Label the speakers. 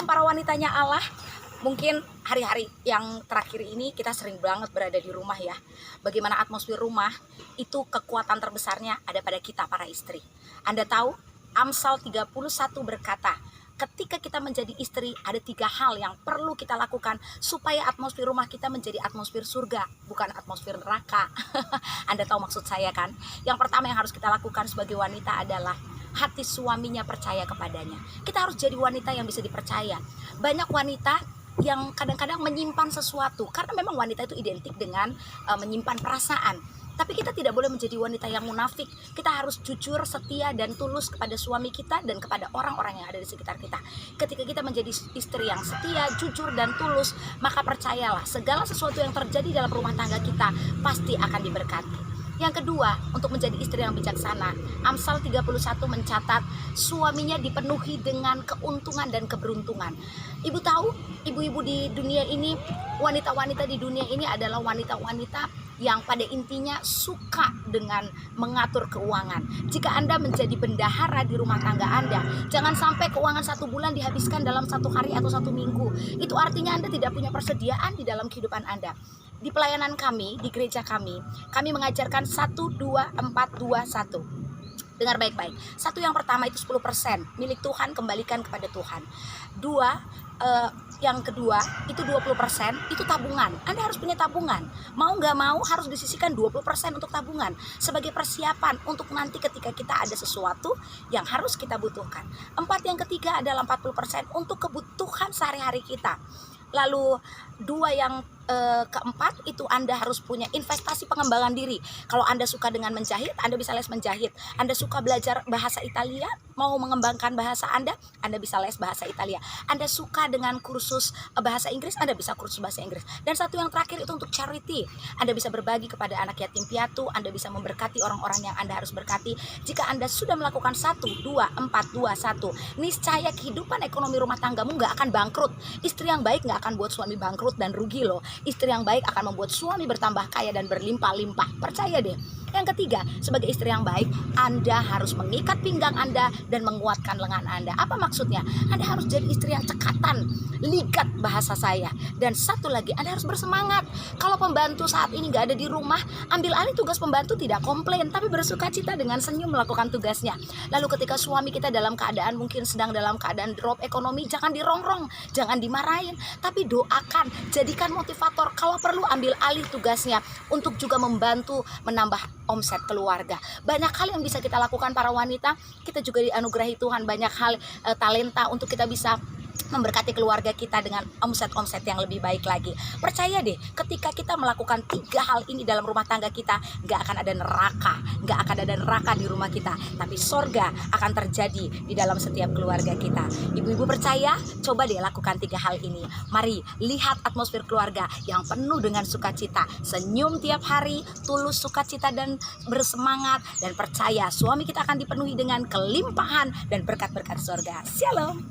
Speaker 1: Shalom para wanitanya Allah. Mungkin hari-hari yang terakhir ini kita sering banget berada di rumah ya. Bagaimana atmosfer rumah, itu kekuatan terbesarnya ada pada kita para istri. Anda tahu, Amsal 31 berkata, ketika kita menjadi istri, ada 3 hal yang perlu kita lakukan supaya atmosfer rumah kita menjadi atmosfer surga, bukan atmosfer neraka. Anda tahu maksud saya kan? Yang pertama yang harus kita lakukan sebagai wanita adalah hati suaminya percaya kepadanya. Kita harus jadi wanita yang bisa dipercaya. Banyak wanita yang kadang-kadang menyimpan sesuatu, karena memang wanita itu identik dengan menyimpan perasaan. Tapi kita tidak boleh menjadi wanita yang munafik. Kita harus jujur, setia, dan tulus kepada suami kita dan kepada orang-orang yang ada di sekitar kita. Ketika kita menjadi istri yang setia, jujur, dan tulus, maka percayalah, segala sesuatu yang terjadi dalam rumah tangga kita pasti akan diberkati. Yang kedua, untuk menjadi istri yang bijaksana, Amsal 31 mencatat suaminya dipenuhi dengan keuntungan dan keberuntungan. Ibu tahu, ibu-ibu di dunia ini, wanita-wanita di dunia ini adalah wanita-wanita yang pada intinya suka dengan mengatur keuangan. Jika Anda menjadi bendahara di rumah tangga Anda, jangan sampai keuangan 1 bulan dihabiskan dalam 1 hari atau 1 minggu. Itu artinya Anda tidak punya persediaan di dalam kehidupan Anda. Di pelayanan kami, di gereja kami mengajarkan 1, 2, 4, 2, 1. Dengar baik-baik. 1 yang pertama itu 10% milik Tuhan, kembalikan kepada Tuhan. 2, yang kedua itu 20% itu tabungan. Anda harus punya tabungan. Mau nggak mau harus disisihkan 20% untuk tabungan sebagai persiapan untuk nanti ketika kita ada sesuatu yang harus kita butuhkan. 4 yang ketiga adalah 40% untuk kebutuhan sehari-hari kita. Lalu 2 yang keempat itu Anda harus punya investasi pengembangan diri. Kalau Anda suka dengan menjahit, Anda bisa les menjahit. Anda suka belajar bahasa Italia, mau mengembangkan bahasa Anda bisa les bahasa Italia. Anda suka dengan kursus bahasa Inggris, Anda bisa kursus bahasa Inggris. Dan 1 yang terakhir itu untuk charity. Anda bisa berbagi kepada anak yatim piatu, Anda bisa memberkati orang-orang yang Anda harus berkati. Jika Anda sudah melakukan 1, 2, 4, 2, 1, niscaya kehidupan ekonomi rumah tanggamu nggak akan bangkrut. Istri yang baik nggak akan buat suami bangkrut dan rugi loh. Istri yang baik akan membuat suami bertambah kaya dan berlimpah-limpah. Percaya deh. Yang ketiga, sebagai istri yang baik, Anda harus mengikat pinggang Anda dan menguatkan lengan Anda. Apa maksudnya? Anda harus jadi istri yang cekatan, ligat bahasa saya. Dan 1 lagi, Anda harus bersemangat. Kalau pembantu saat ini nggak ada di rumah, ambil alih tugas pembantu, tidak komplain, tapi bersuka cita dengan senyum melakukan tugasnya. Lalu ketika suami kita dalam keadaan mungkin sedang dalam keadaan drop ekonomi, jangan dirongrong, jangan dimarahin, tapi doakan, jadikan motivator. Kalau perlu ambil alih tugasnya untuk juga membantu menambah omset keluarga. Banyak hal yang bisa kita lakukan para wanita. Kita juga dianugerahi Tuhan banyak hal talenta untuk kita bisa memberkati keluarga kita dengan omset-omset yang lebih baik lagi. Percaya deh, ketika kita melakukan 3 hal ini dalam rumah tangga kita, gak akan ada neraka di rumah kita, tapi sorga akan terjadi di dalam setiap keluarga kita. Ibu-ibu percaya? Coba deh lakukan 3 hal ini. Mari lihat atmosfer keluarga yang penuh dengan sukacita, senyum tiap hari, tulus sukacita dan bersemangat, dan percaya suami kita akan dipenuhi dengan kelimpahan dan berkat-berkat sorga. Shalom.